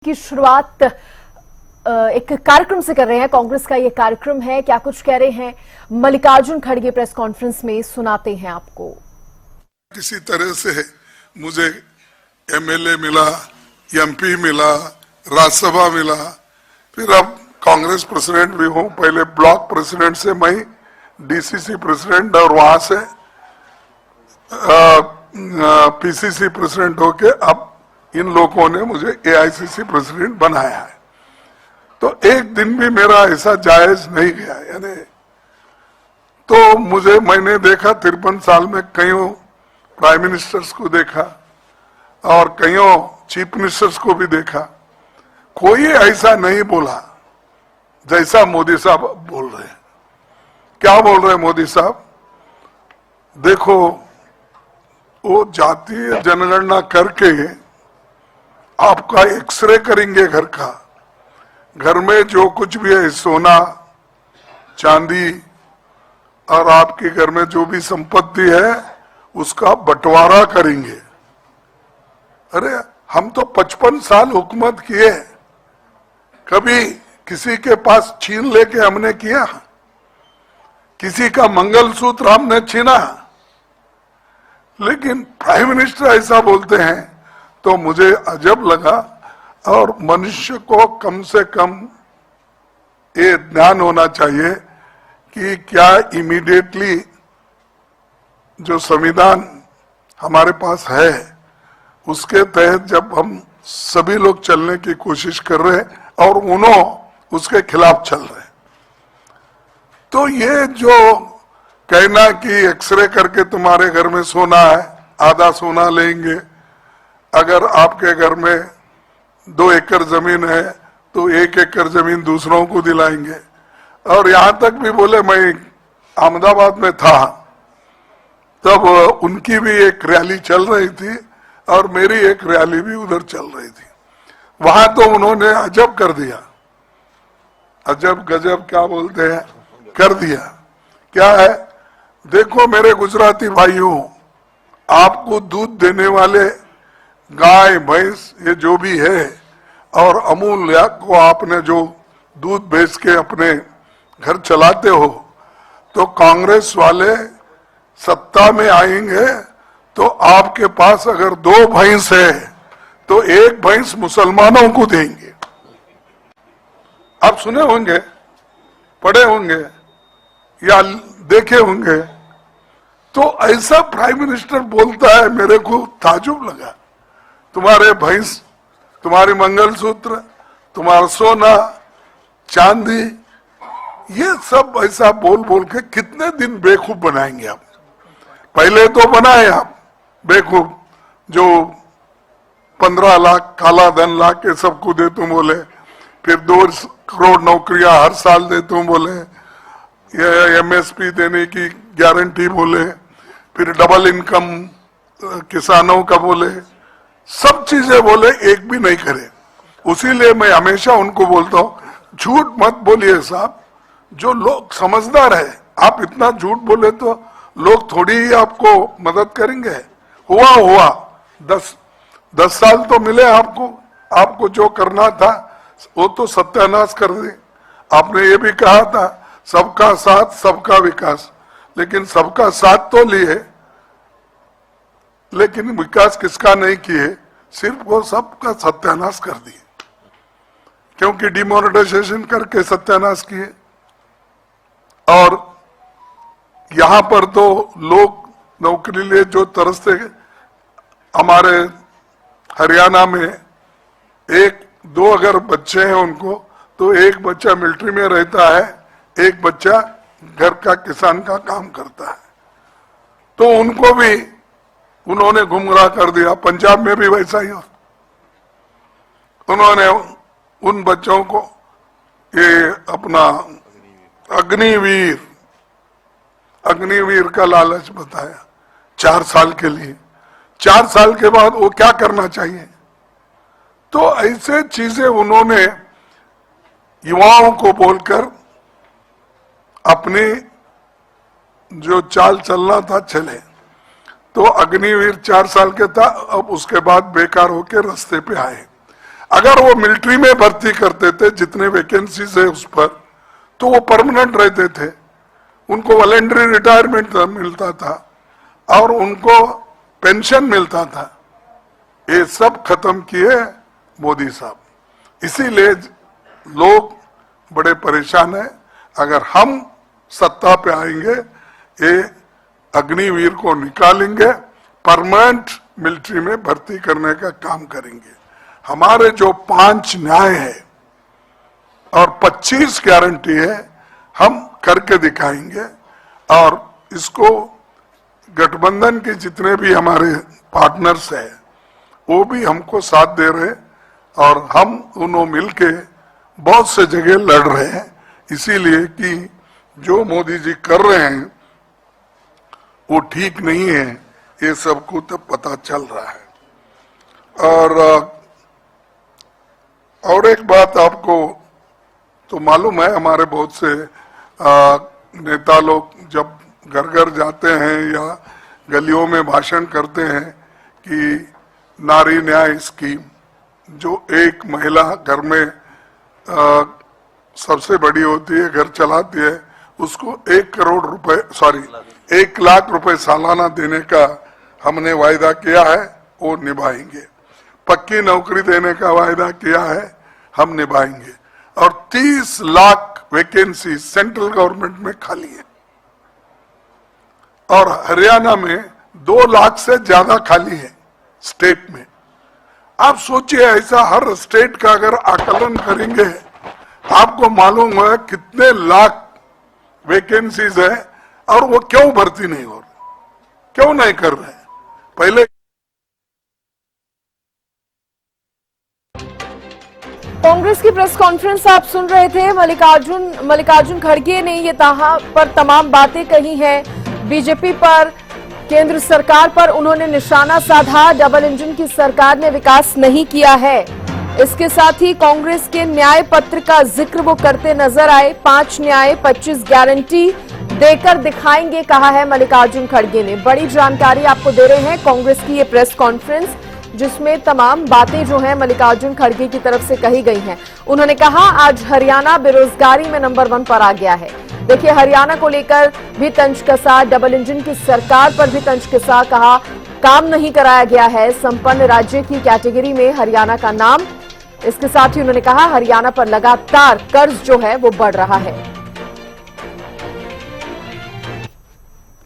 की शुरुआत एक कार्यक्रम से कर रहे हैं। कांग्रेस का ये कार्यक्रम है। क्या कुछ कह रहे हैं मल्लिकार्जुन खड़गे प्रेस कॉन्फ्रेंस में, सुनाते हैं आपको। किसी तरह से मुझे एमएलए मिला, एमपी मिला, राज्यसभा मिला, फिर अब कांग्रेस प्रेसिडेंट भी हूं। पहले ब्लॉक प्रेसिडेंट से मैं डीसीसी प्रेसिडेंट और वहां से पीसीसी प्रेसिडेंट होके अब इन लोगों ने मुझे एआईसीसी प्रेसिडेंट बनाया है। तो एक दिन भी मेरा ऐसा जायज नहीं गया। यानी तो मैंने देखा 53 साल में कईयों प्राइम मिनिस्टर्स को देखा और कईयों चीफ मिनिस्टर्स को भी देखा। कोई ऐसा नहीं बोला जैसा मोदी साहब बोल रहे हैं। क्या बोल रहे हैं मोदी साहब? देखो, वो जातीय जनगणना करके आपका एक्सरे करेंगे घर का। घर में जो कुछ भी है, सोना चांदी और आपके घर में जो भी संपत्ति है उसका बंटवारा करेंगे। अरे हम तो 55 साल हुकूमत किए, कभी किसी के पास छीन लेके हमने किया? किसी का मंगलसूत्र हमने छीना? लेकिन प्राइम मिनिस्टर ऐसा बोलते हैं तो मुझे अजब लगा। और मनुष्य को कम से कम ये ध्यान होना चाहिए कि क्या इमीडिएटली जो संविधान हमारे पास है उसके तहत जब हम सभी लोग चलने की कोशिश कर रहे हैं और उन्होंने उसके खिलाफ चल रहे हैं, तो ये जो कहना कि एक्सरे करके तुम्हारे घर में सोना है, आधा सोना लेंगे, अगर आपके घर में 2 एकड़ जमीन है तो 1 एकड़ जमीन दूसरों को दिलाएंगे। और यहां तक भी बोले, मैं अहमदाबाद में था तब उनकी भी एक रैली चल रही थी और मेरी एक रैली भी उधर चल रही थी। वहां तो उन्होंने अजब कर दिया, अजब गजब क्या बोलते हैं, कर दिया। क्या है? देखो मेरे गुजराती भाइयों, आपको दूध देने वाले गाय भैंस ये जो भी है और अमूल या को आपने जो दूध बेच के अपने घर चलाते हो, तो कांग्रेस वाले सत्ता में आएंगे तो आपके पास अगर 2 भैंस है तो 1 भैंस मुसलमानों को देंगे। आप सुने होंगे, पढ़े होंगे या देखे होंगे। तो ऐसा प्राइम मिनिस्टर बोलता है, मेरे को ताजुब लगा। तुम्हारे भैंस, तुम्हारे मंगलसूत्र, तुम्हारा सोना चांदी, ये सब ऐसा बोल बोल के कितने दिन बेवकूफ बनाएंगे आप? पहले तो बनाए आप बेवकूफ, जो 15 लाख काला धन ला के सबको दे तुम बोले, फिर 2 करोड़ नौकरियां हर साल दे तुम बोले, ये एमएसपी देने की गारंटी बोले, फिर डबल इनकम किसानों का बोले, सब चीजें बोले, एक भी नहीं करे। उसीलिए मैं हमेशा उनको बोलता हूं, झूठ मत बोलिए साहब। जो लोग समझदार है, आप इतना झूठ बोले तो लोग थोड़ी ही आपको मदद करेंगे। हुआ 10 साल तो मिले आपको जो करना था वो तो सत्यानाश कर दे। आपने ये भी कहा था सबका साथ सबका विकास, लेकिन सबका साथ तो लिए, लेकिन विकास किसका नहीं किए, सिर्फ वो सबका सत्यानाश कर दिए, क्योंकि डिमोनेटाइजेशन करके सत्यानाश किए। और यहां पर तो लोग नौकरी लिए जो तरसते, हमारे हरियाणा में 1-2 अगर बच्चे हैं उनको, तो 1 बच्चा मिलिट्री में रहता है, 1 बच्चा घर का किसान का काम करता है। तो उनको भी उन्होंने गुमराह कर दिया। पंजाब में भी वैसा ही हो, उन्होंने उन बच्चों को ये अपना अग्निवीर का लालच बताया 4 साल के लिए। 4 साल के बाद वो क्या करना चाहिए? तो ऐसे चीजें उन्होंने युवाओं को बोलकर अपनी जो चाल चलना था चले। तो अग्निवीर 4 साल के था, अब उसके बाद बेकार होकर रास्ते पे आए। अगर वो मिलिट्री में भर्ती करते थे जितने वैकेंसीज है उस पर, तो वो परमानेंट रहते थे, उनको वॉलंटरी रिटायरमेंट मिलता था और उनको पेंशन मिलता था। ये सब खत्म किए मोदी साहब, इसीलिए लोग बड़े परेशान हैं। अगर हम सत्ता पे आएंगे, ये अग्निवीर को निकालेंगे, परमानेंट मिलिट्री में भर्ती करने का काम करेंगे। हमारे जो 5 न्याय है और 25 गारंटी है, हम करके दिखाएंगे। और इसको गठबंधन के जितने भी हमारे पार्टनर्स हैं वो भी हमको साथ दे रहे, और हम दोनों मिलके बहुत से जगह लड़ रहे हैं, इसीलिए कि जो मोदी जी कर रहे हैं वो ठीक नहीं है, ये सबको तो पता चल रहा है। और एक बात आपको तो मालूम है, हमारे बहुत से नेता लोग जब घर घर जाते हैं या गलियों में भाषण करते हैं कि नारी न्याय स्कीम, जो एक महिला घर में सबसे बड़ी होती है, घर चलाती है, उसको 1 लाख रुपए सालाना देने का हमने वायदा किया है, वो निभाएंगे। पक्की नौकरी देने का वायदा किया है, हम निभाएंगे। और 30 लाख वैकेंसी सेंट्रल गवर्नमेंट में खाली है, और हरियाणा में 2 लाख से ज्यादा खाली है स्टेट में। आप सोचिए, ऐसा हर स्टेट का अगर आकलन करेंगे, आपको मालूम है कितने लाख वैकेंसीज है, और वो क्यों भर्ती नहीं हो रही, क्यों नहीं कर रहे हैं। पहले कांग्रेस की प्रेस कॉन्फ्रेंस आप सुन रहे थे। मल्लिकार्जुन खड़गे ने ये पर तमाम बातें कही हैं। बीजेपी पर, केंद्र सरकार पर उन्होंने निशाना साधा। डबल इंजन की सरकार ने विकास नहीं किया है। इसके साथ ही कांग्रेस के न्याय पत्र का जिक्र वो करते नजर आए। 5 न्याय 25 गारंटी देकर दिखाएंगे, कहा है मल्लिकार्जुन खड़गे ने। बड़ी जानकारी आपको दे रहे हैं कांग्रेस की ये प्रेस कॉन्फ्रेंस, जिसमें तमाम बातें जो हैं मल्लिकार्जुन खड़गे की तरफ से कही गई हैं। उन्होंने कहा आज हरियाणा बेरोजगारी में नंबर 1 पर आ गया है। देखिए, हरियाणा को लेकर भी तंज कसा, डबल इंजन की सरकार पर भी तंज कसा, कहा काम नहीं कराया गया है, संपन्न राज्य की कैटेगरी में हरियाणा का नाम। इसके साथ ही उन्होंने कहा हरियाणा पर लगातार कर्ज जो है वो बढ़ रहा है।